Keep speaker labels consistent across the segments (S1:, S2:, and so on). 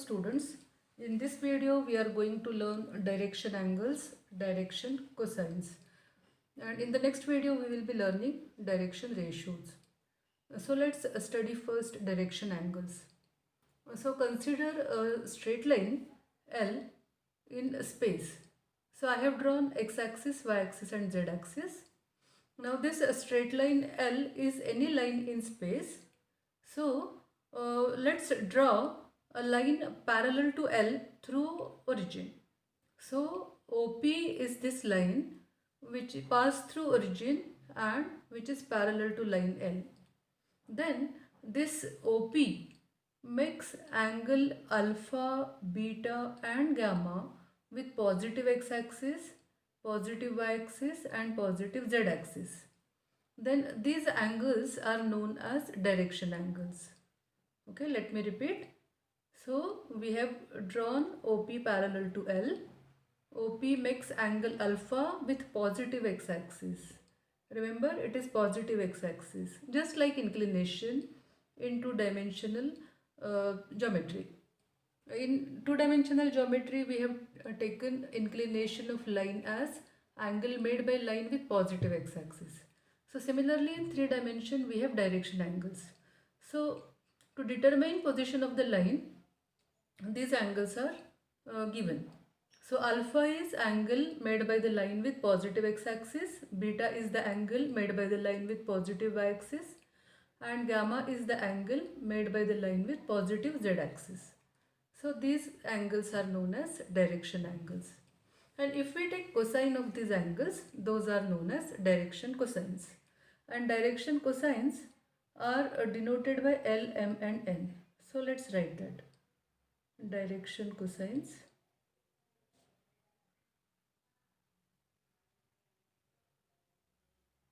S1: students, in this video we are going to learn direction angles, direction cosines, and in the next video we will be learning direction ratios. So let's study first direction angles. So consider a straight line L in space. So I have drawn x-axis, y-axis and z-axis. Now this straight line L is any line in space. So let's draw a line parallel to L through origin. So OP is this line which passed through origin and which is parallel to line L. Then this OP makes angle alpha, beta and gamma with positive x-axis, positive y-axis and positive z-axis. Then these angles are known as direction angles. Okay, let me repeat. So we have drawn OP parallel to L. OP makes angle alpha with positive x-axis. Remember, it is positive x-axis, just like inclination in two-dimensional geometry. In two-dimensional geometry, we have taken inclination of line as angle made by line with positive x-axis. So similarly, in three dimension, we have direction angles. So to determine position of the line, these angles are given. So alpha is angle made by the line with positive x-axis, beta is the angle made by the line with positive y-axis, and gamma is the angle made by the line with positive z-axis. So these angles are known as direction angles. And if we take cosine of these angles, those are known as direction cosines. And direction cosines are denoted by L, M and N. So let's write that. Direction cosines.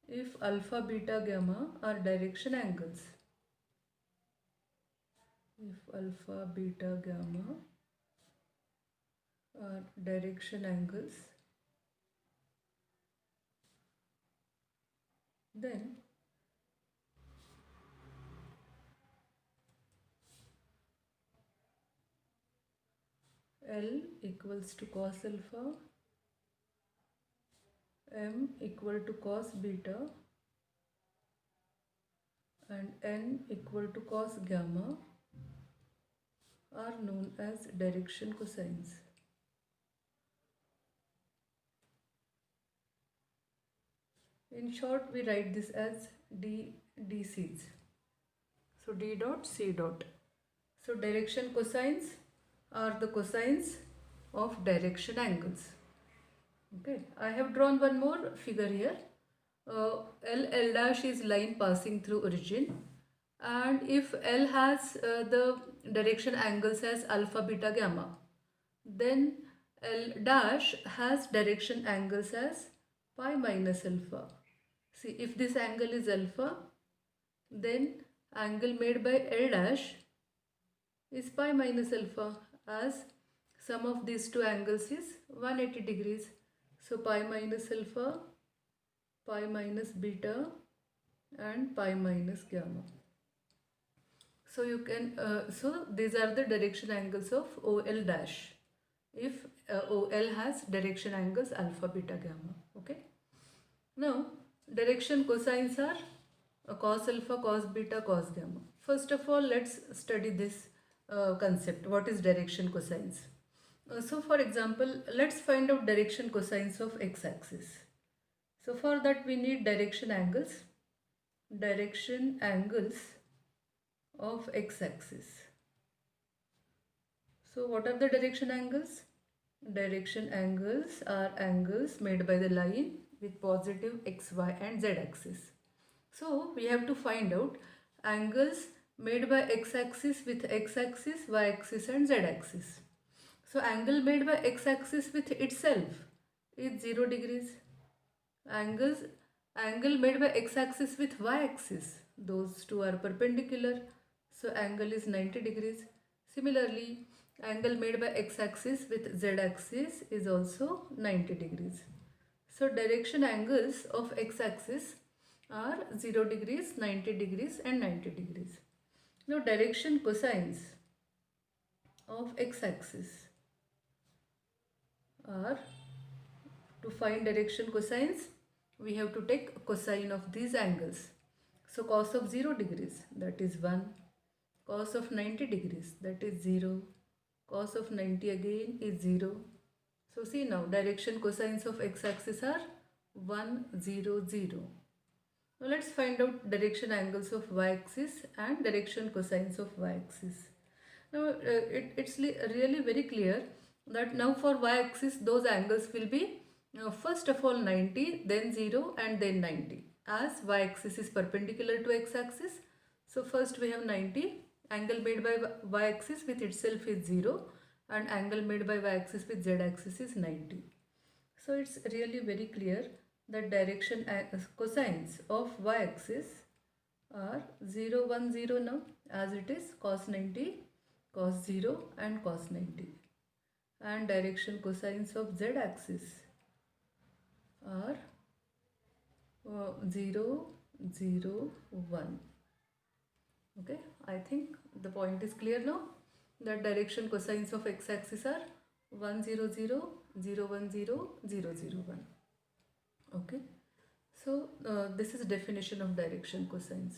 S1: If alpha, beta, gamma are direction angles. If alpha, beta, gamma are direction angles, then L equals to cos alpha, M equal to cos beta and N equal to cos gamma are known as direction cosines. In short, we write this as DCs. So D dot C dot. So direction cosines are the cosines of direction angles. Okay, I have drawn one more figure here. L dash is line passing through origin, and if L has the direction angles as alpha, beta, gamma, then L dash has direction angles as pi minus alpha. See, if this angle is alpha, then angle made by L dash is pi minus alpha, as sum of these two angles is 180 degrees. So pi minus alpha, pi minus beta and pi minus gamma. So you can, so these are the direction angles of OL dash if OL has direction angles alpha, beta, gamma. Okay. Now direction cosines are cos alpha, cos beta, cos gamma. First of all, let's study this concept. What is direction cosines? So for example, let's find out direction cosines of x-axis. So for that we need direction angles of x-axis. So what are the direction angles? Direction angles are angles made by the line with positive x, y and z axis. So we have to find out angles made by x-axis with x-axis, y-axis and z-axis. So angle made by x-axis with itself is 0 degrees. Angle made by x-axis with y-axis, those two are perpendicular. So angle is 90 degrees. Similarly, angle made by x-axis with z-axis is also 90 degrees. So direction angles of x-axis are 0 degrees, 90 degrees and 90 degrees. Now direction cosines of x-axis are, to find direction cosines, we have to take cosine of these angles. So cos of 0 degrees, that is 1. Cos of 90 degrees, that is 0. Cos of 90 again is 0. So see now, direction cosines of x-axis are 1, 0, 0. Now let's find out direction angles of y-axis and direction cosines of y-axis. Now it's really very clear that now for y-axis those angles will be first of all 90, then 0 and then 90. As y-axis is perpendicular to x-axis, so first we have 90, angle made by y-axis with itself is 0 and angle made by y-axis with z-axis is 90. So it's really very clear that direction cosines of y-axis are 0, 1, 0 now, as it is cos 90, cos 0 and cos 90. And direction cosines of z-axis are 0, 0, 1. Okay, I think the point is clear now, that direction cosines of x-axis are 1, 0, 0, 0, 1, 0, 0, 0, 1. Okay, so this is definition of direction cosines.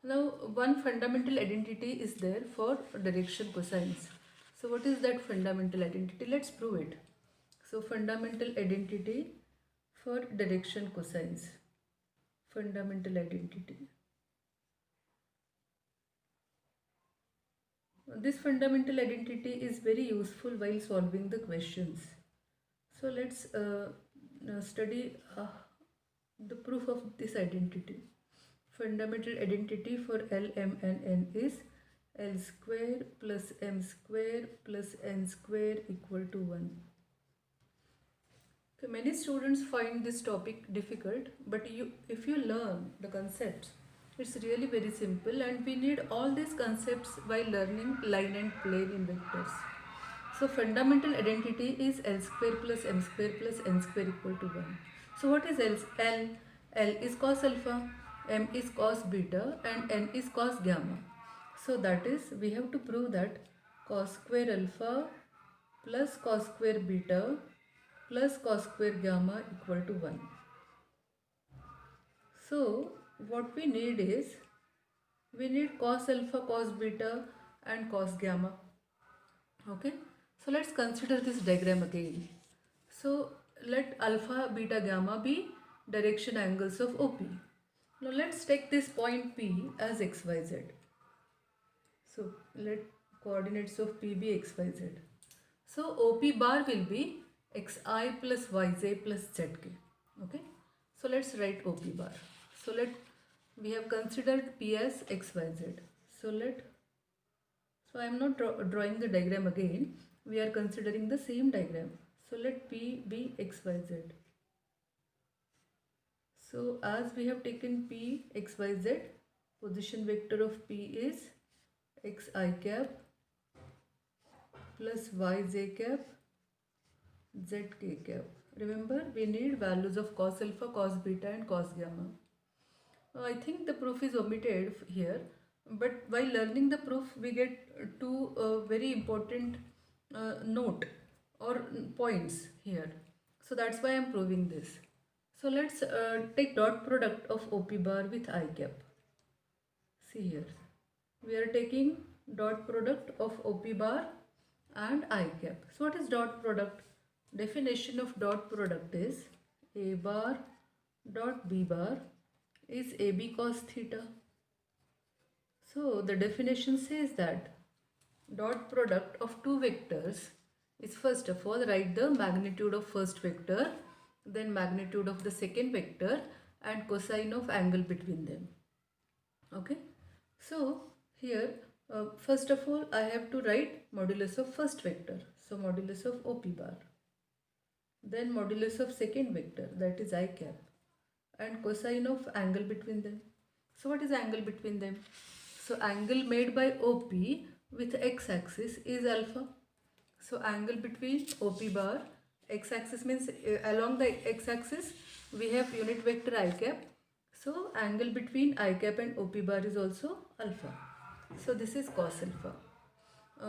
S1: Now one fundamental identity is there for direction cosines. So what is that fundamental identity? Let's prove it. So fundamental identity for direction cosines. Fundamental identity. This fundamental identity is very useful while solving the questions. So let's study the proof of this identity. Fundamental identity for L, M and N is L square plus M square plus N square equal to 1. Okay, many students find this topic difficult, but if you learn the concepts, it's really very simple, and we need all these concepts while learning line and plane in vectors. So fundamental identity is L square plus M square plus N square equal to 1. So what is L? L is cos alpha, M is cos beta and N is cos gamma. So that is, we have to prove that cos square alpha plus cos square beta plus cos square gamma equal to 1. So what we need is, we need cos alpha, cos beta and cos gamma. Okay, so let's consider this diagram again. So let alpha, beta, gamma be direction angles of OP. Now let's take this point P as XYZ. So let coordinates of P be XYZ. So OP bar will be XI plus YJ plus ZK. Okay, so let's write OP bar. So we have considered P as XYZ. So I am not drawing the diagram again. We are considering the same diagram. So let P be XYZ. So as we have taken P XYZ, position vector of P is XI cap plus YJ cap ZK cap. Remember, we need values of cos alpha, cos beta and cos gamma. I think the proof is omitted here, but while learning the proof we get two very important note or points here. So that's why I am proving this. So let's take dot product of OP bar with I cap. See here, we are taking dot product of OP bar and I cap. So what is dot product? Definition of dot product is A bar dot B bar is AB cos theta. So the definition says that dot product of two vectors is, first of all, write the magnitude of first vector, then magnitude of the second vector and cosine of angle between them. Okay, so here first of all I have to write modulus of first vector, so modulus of OP bar, then modulus of second vector, that is I cap, and cosine of angle between them. So what is angle between them? So angle made by OP with x-axis is alpha. So angle between OP bar, x-axis means along the x-axis we have unit vector I cap. So angle between I cap and OP bar is also alpha. So this is cos alpha.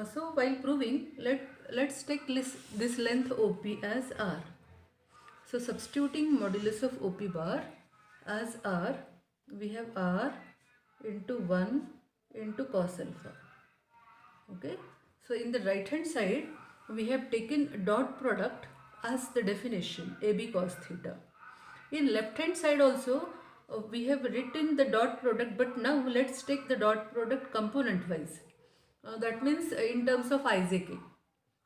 S1: So while proving, let's take this length OP as R. So substituting modulus of OP bar as R, we have R into 1 into cos alpha. Okay. So in the right hand side, we have taken dot product as the definition AB cos theta. In left hand side also, we have written the dot product, but now let's take the dot product component wise. That means in terms of IJK.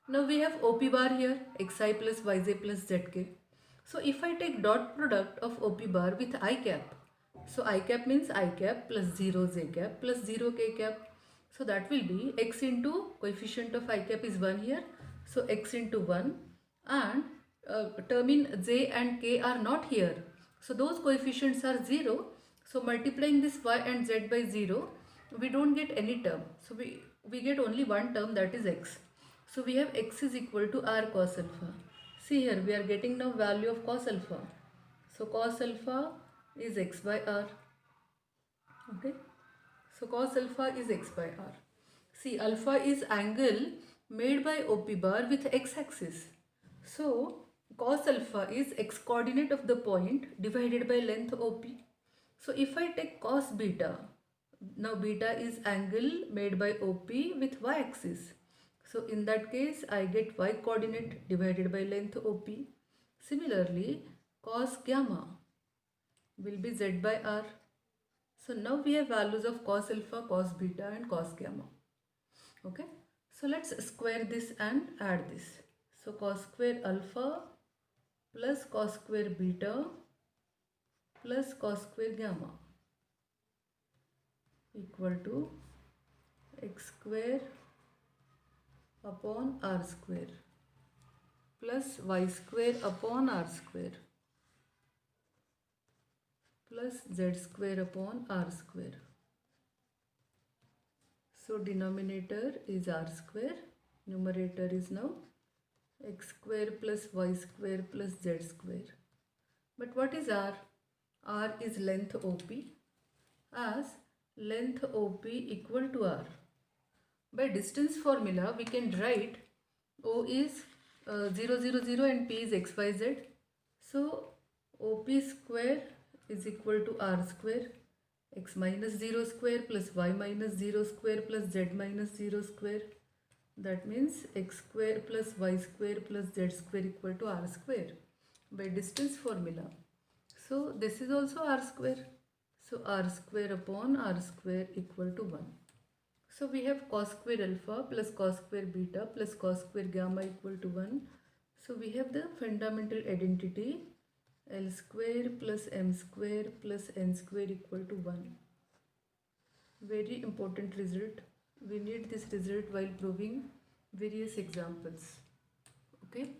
S1: Now we have OP bar here, xi plus yj plus zk. So if I take dot product of OP bar with I cap, so I cap means I cap plus 0 j cap plus 0 k cap. So that will be x into coefficient of I cap is 1 here. So x into 1 and term in j and k are not here. So those coefficients are 0. So multiplying this y and z by 0, we don't get any term. So we get only one term, that is x. So we have x is equal to r cos alpha. See here, we are getting now value of cos alpha. So cos alpha is x by r. Okay. So cos alpha is x by r. See, alpha is angle made by OP bar with x-axis. So cos alpha is x coordinate of the point divided by length OP. So if I take cos beta, now beta is angle made by OP with y-axis. So in that case, I get y coordinate divided by length OP. Similarly, cos gamma will be z by r. So now we have values of cos alpha, cos beta and cos gamma. Okay. So let's square this and add this. So cos square alpha plus cos square beta plus cos square gamma equal to x square upon r square plus y square upon r square plus z square upon r square. So denominator is r square, numerator is now x square plus y square plus z square. But what is r? R is length OP, as length OP equal to r. By distance formula, we can write O is 0, 0, 0 and P is x, y, z. So OP square is equal to r square, x minus 0 square plus y minus 0 square plus z minus 0 square. That means x square plus y square plus z square equal to r square by distance formula. So this is also r square. So r square upon r square equal to 1. So we have cos square alpha plus cos square beta plus cos square gamma equal to 1. So we have the fundamental identity L square plus m square plus n square equal to 1. Very important result. We need this result while proving various examples. Okay.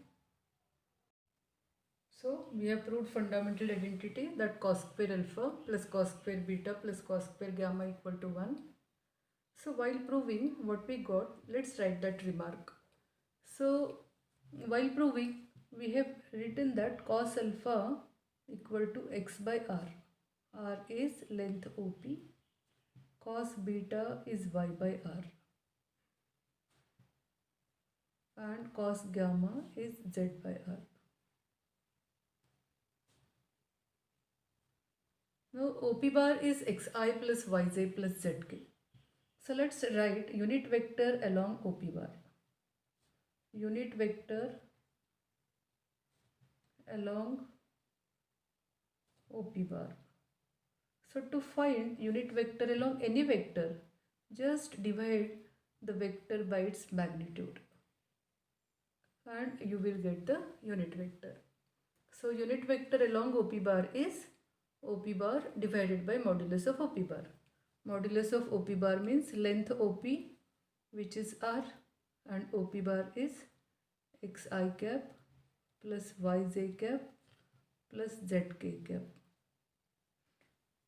S1: So we have proved fundamental identity that cos square alpha plus cos square beta plus cos square gamma equal to 1. So while proving what we got, let's write that remark. So while proving, we have written that cos alpha equal to x by r. R is length OP. Cos beta is y by r. And cos gamma is z by r. Now OP bar is xi plus yj plus zk. So let's write unit vector along OP bar. Unit vector along OP bar. So to find unit vector along any vector, just divide the vector by its magnitude and you will get the unit vector. So unit vector along OP bar is OP bar divided by modulus of OP bar. Modulus of OP bar means length OP, which is r, and OP bar is xi cap plus yj cap plus zk cap.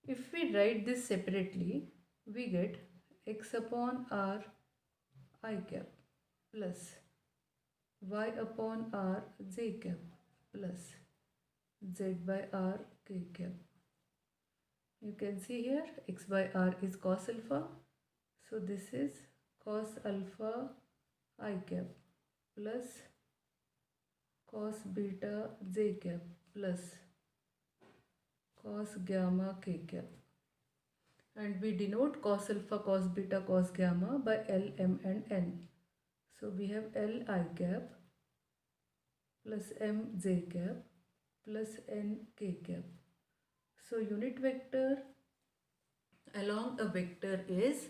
S1: If we write this separately, we get x upon r I cap plus y upon r j cap plus z by r k cap. You can see here x by r is cos alpha. So this is cos alpha I cap plus cos beta j cap plus cos gamma k cap. And we denote cos alpha, cos beta, cos gamma by L, M and N. So we have L I cap plus M j cap plus N k cap. So unit vector along a vector is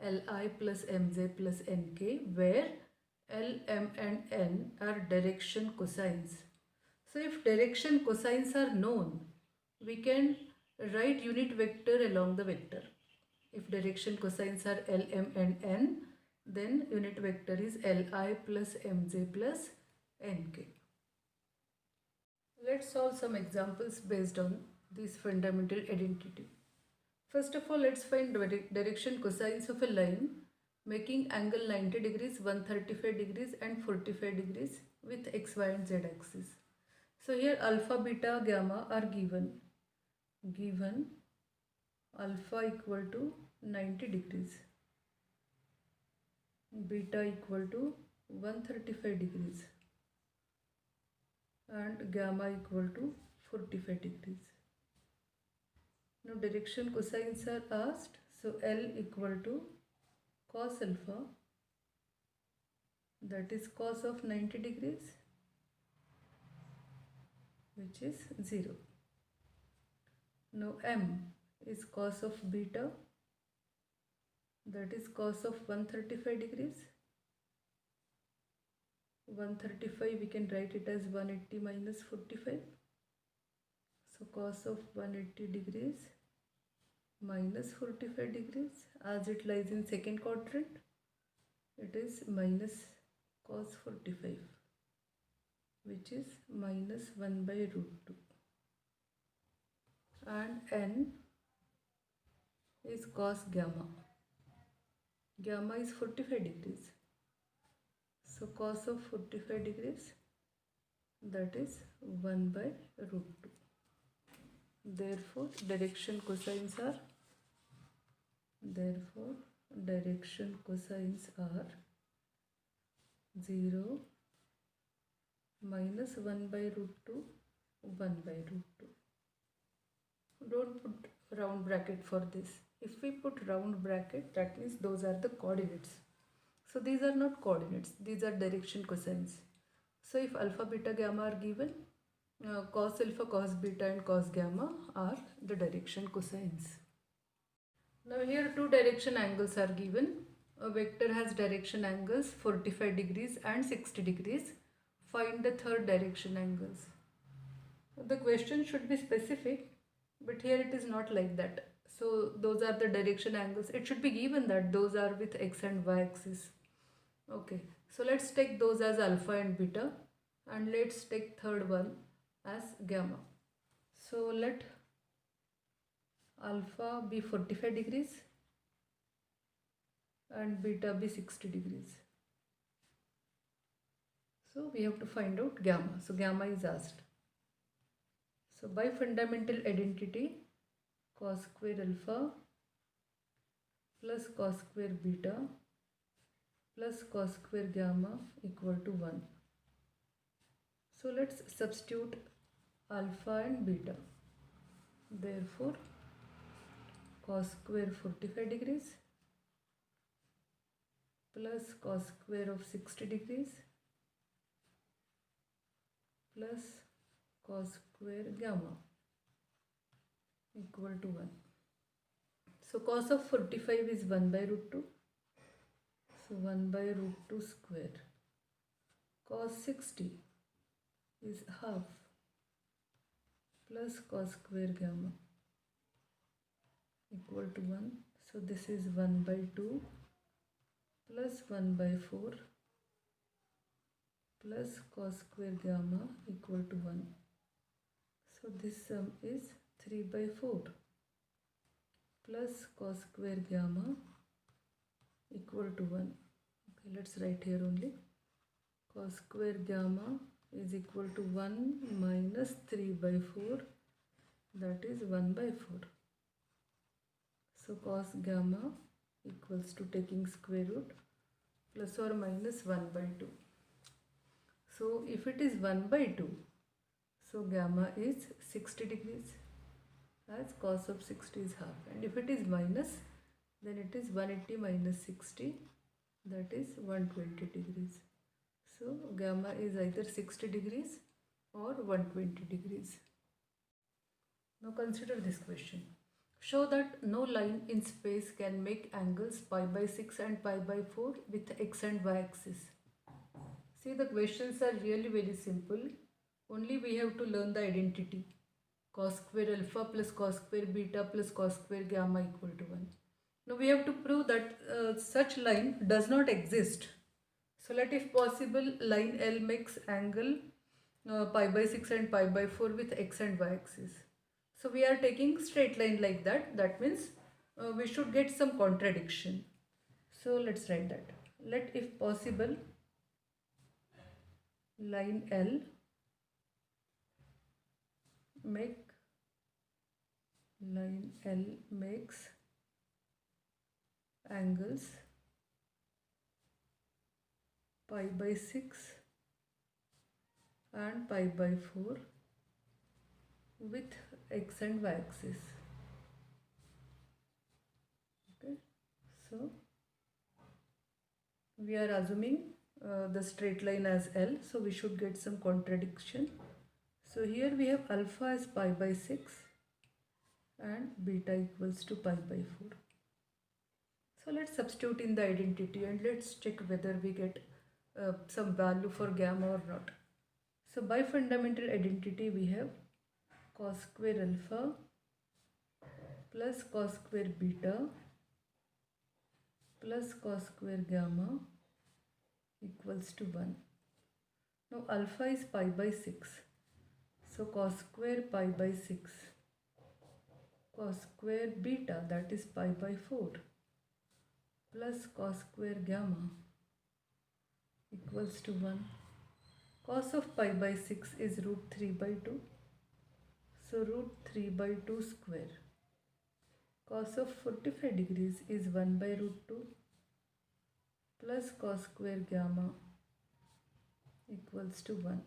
S1: Li plus Mj plus Nk, where L, M and N are direction cosines. So if direction cosines are known, we can write unit vector along the vector. If direction cosines are L, M and N, then unit vector is Li plus Mj plus Nk. Let's solve some examples based on this fundamental identity. First of all, let's find direction cosines of a line making angle 90 degrees, 135 degrees and 45 degrees with x, y and z axis. So here alpha, beta, gamma are given. Given alpha equal to 90 degrees, beta equal to 135 degrees and gamma equal to 45 degrees. Now direction cosines are asked, so L equal to cos alpha, that is cos of 90 degrees, which is 0. Now M is cos of beta, that is cos of 135 degrees. 135 we can write it as 180 minus 45. So cos of 180 degrees minus 45 degrees, as it lies in second quadrant, it is minus cos 45, which is minus 1 by root 2. And N is cos gamma. Gamma is 45 degrees. So cos of 45 degrees, that is 1 by root 2. Therefore, direction cosines are 0, minus 1 by root 2, 1 by root 2. Don't put round bracket for this. If we put round bracket, that means those are the coordinates. So these are not coordinates, these are direction cosines. So if alpha, beta, gamma are given, cos alpha, cos beta and cos gamma are the direction cosines. Now here two direction angles are given. A vector has direction angles 45 degrees and 60 degrees. Find the third direction angles. The question should be specific, but here it is not like that. So those are the direction angles. It should be given that those are with x and y axis. Okay, so let's take those as alpha and beta, and let's take third one as gamma. So let alpha be 45 degrees and beta be 60 degrees. So we have to find out gamma. So gamma is asked. So by fundamental identity, cos square alpha plus cos square beta plus cos square gamma equal to 1. So let's substitute alpha and beta. Therefore, cos square 45 degrees plus cos square of 60 degrees plus cos square gamma equal to 1. So cos of 45 is 1 by root 2. So 1 by root 2 square. Cos 60 is half plus cos square gamma equal to 1. So this is 1 by 2 plus 1 by 4 plus cos square gamma equal to 1. So this sum is 3 by 4 plus cos square gamma equal to 1. Okay, let's write here only. Cos square gamma is equal to 1 minus 3 by 4, that is 1 by 4. So cos gamma equals to taking square root plus or minus 1 by 2. So if it is 1 by 2, so gamma is 60 degrees, as cos of 60 is half. And if it is minus, then it is 180 minus 60, that is 120 degrees. So gamma is either 60 degrees or 120 degrees. Now consider this question. Show that no line in space can make angles pi by 6 and pi by 4 with x and y axis. See, the questions are really very simple. Only we have to learn the identity. Cos square alpha plus cos square beta plus cos square gamma equal to 1. Now we have to prove that such line does not exist. So let, if possible, line L makes angle pi by 6 and pi by 4 with x and y axis. So we are taking straight line like that. That means we should get some contradiction. So let's write that. Let, if possible, line L makes angles pi by 6 and pi by 4 with x and y axis. Okay, so we are assuming the straight line as L, so we should get some contradiction. So here we have alpha as pi by 6 and beta equals to pi by 4. So let's substitute in the identity and let's check whether we get some value for gamma or not. So by fundamental identity we have cos square alpha plus cos square beta plus cos square gamma equals to 1. Now alpha is pi by 6. So cos square pi by 6 cos square beta, that is pi by 4, plus cos square gamma equals to 1. Cos of pi by 6 is root 3 by 2. So root 3 by 2 square. Cos of 45 degrees is 1 by root 2 plus cos square gamma equals to 1.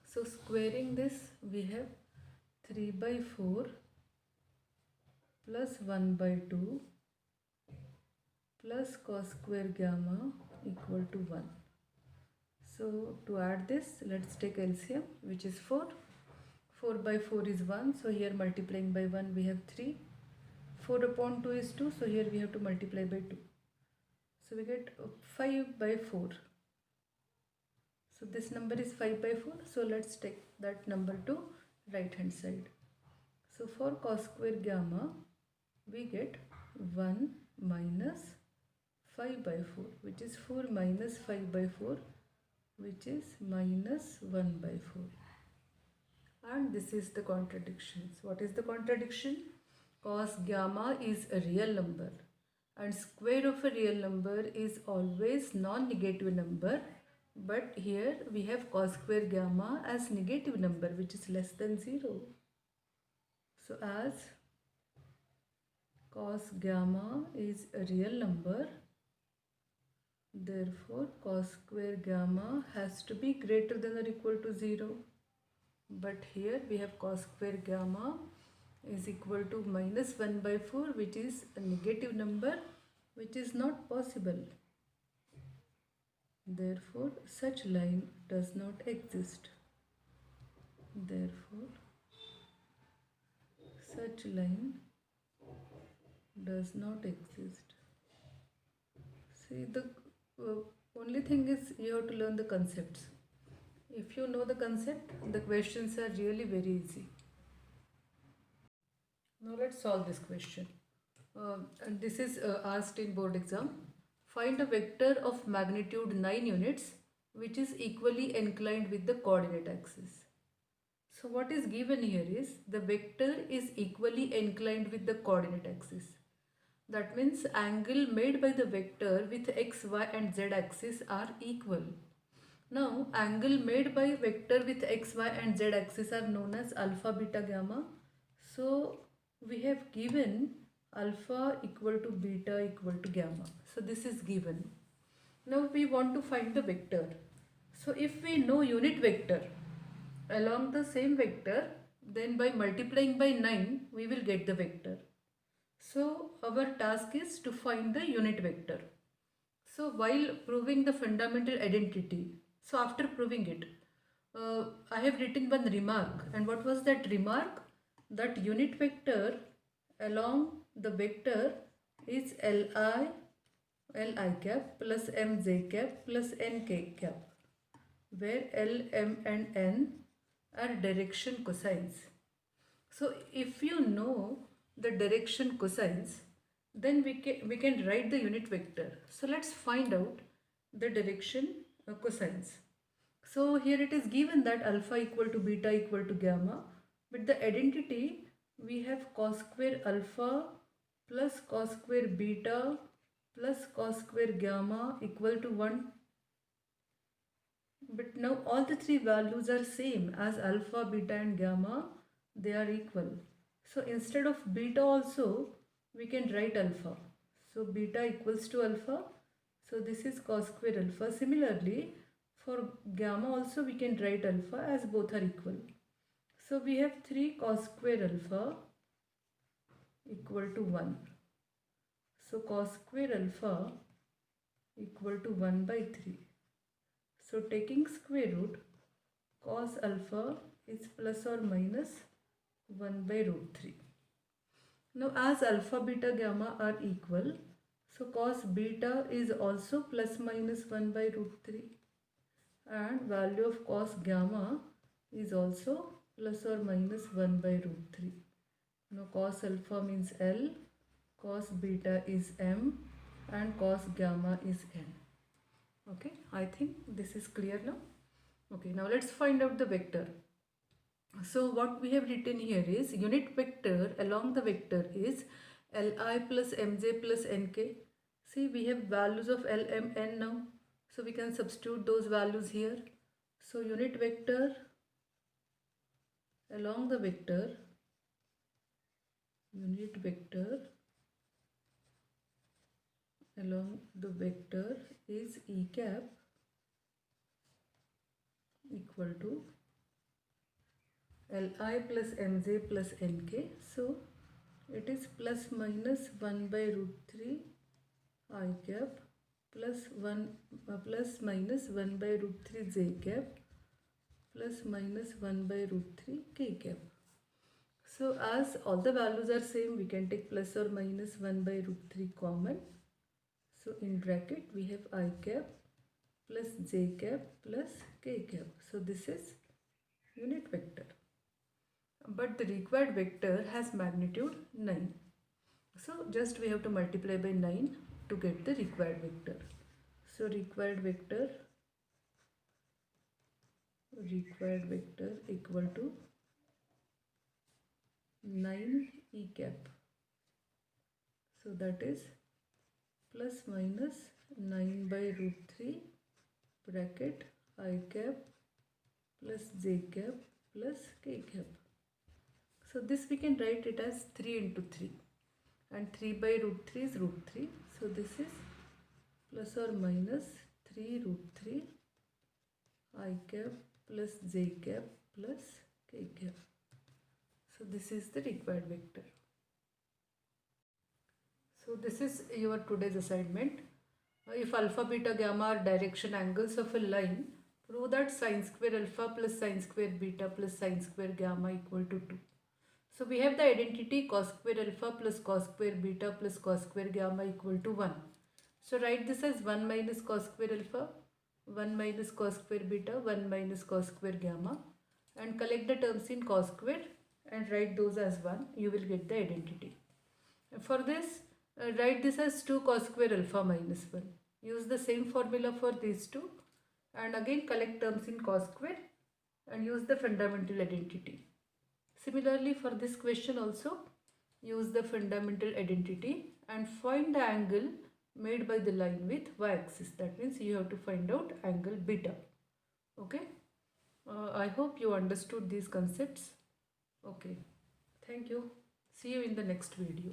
S1: So squaring this, we have 3 by 4 plus 1 by 2 plus cos square gamma equal to 1. So to add this, let's take LCM, which is 4. 4 by 4 is 1, so here multiplying by 1 we have 3. 4 upon 2 is 2, so here we have to multiply by 2. So we get 5 by 4. So this number is 5 by 4, so let's take that number to right hand side. So for cos square gamma, we get 1 minus 5 by 4, which is 4 minus 5 by 4, which is minus 1 by 4. And this is the contradictions. What is the contradiction? Cos gamma is a real number and square of a real number is always non-negative number, but here we have cos square gamma as negative number, which is less than 0. So as cos gamma is a real number, therefore cos square gamma has to be greater than or equal to 0. But here we have cos square gamma is equal to minus 1 by 4, which is a negative number, which is not possible. Therefore such line does not exist. Therefore such line does not exist. See, the only thing is you have to learn the concepts. If you know the concept, the questions are really very easy. Now let's solve this question. And this is asked in board exam. Find a vector of magnitude 9 units which is equally inclined with the coordinate axis. So what is given here is the vector is equally inclined with the coordinate axis. That means angle made by the vector with x, y and z axis are equal. Now angle made by vector with x, y and z axis are known as alpha, beta, gamma. So we have given alpha equal to beta equal to gamma. So this is given. Now we want to find the vector. So if we know unit vector along the same vector, then by multiplying by 9 we will get the vector. So our task is to find the unit vector. So while proving the fundamental identity, so after proving it, I have written one remark. And what was that remark? That unit vector along the vector is Li cap plus Mj cap plus Nk cap, where L, M and N are direction cosines. So if you know the direction cosines, then we can write the unit vector. So let's find out the direction cosines. So here it is given that alpha equal to beta equal to gamma, but the identity we have cos square alpha plus cos square beta plus cos square gamma equal to 1. But now all the three values are same as alpha, beta and gamma, they are equal. So instead of beta also we can write alpha. So beta equals to alpha. So this is cos square alpha. Similarly, for gamma also we can write alpha as both are equal. So we have 3 cos square alpha equal to 1. So cos square alpha equal to 1 by 3. So taking square root, cos alpha is plus or minus 1 by root 3. Now as alpha, beta, gamma are equal, so cos beta is also plus minus 1 by root 3. And value of cos gamma is also plus or minus 1 by root 3. Now cos alpha means L, cos beta is M and cos gamma is N. Okay, I think this is clear now. Okay, now let's find out the vector. So what we have written here is unit vector along the vector is Li plus Mj plus Nk. See, we have values of L, M, N now. So we can substitute those values here. So unit vector along the vector, unit vector along the vector is E cap equal to Li plus Mj plus Nk. So it is plus minus 1 by root 3 I cap plus minus 1 by root 3 j cap plus minus 1 by root 3 k cap. So as all the values are same, we can take plus or minus 1 by root 3 common. So in bracket we have I cap plus j cap plus k cap. So this is unit vector. But the required vector has magnitude 9. So just we have to multiply by 9 to get the required vector. So required vector equal to 9 E cap. So that is plus minus 9 by root 3 bracket I cap plus j cap plus k cap. So this we can write it as 3 into 3, and 3 by root 3 is root 3. So this is plus or minus 3 root 3 I cap plus j cap plus k cap. So this is the required vector. So this is your today's assignment. If alpha, beta, gamma are direction angles of a line, prove that sine square alpha plus sine square beta plus sine square gamma equal to 2. So we have the identity cos square alpha plus cos square beta plus cos square gamma equal to 1. So write this as 1 minus cos square alpha, 1 minus cos square beta, 1 minus cos square gamma, and collect the terms in cos square and write those as 1. You will get the identity. For this, write this as 2 cos square alpha minus 1. Use the same formula for these two and again collect terms in cos square and use the fundamental identity. Similarly, for this question also, use the fundamental identity and find the angle made by the line with y-axis. That means you have to find out angle beta. Okay. I hope you understood these concepts. Okay. Thank you. See you in the next video.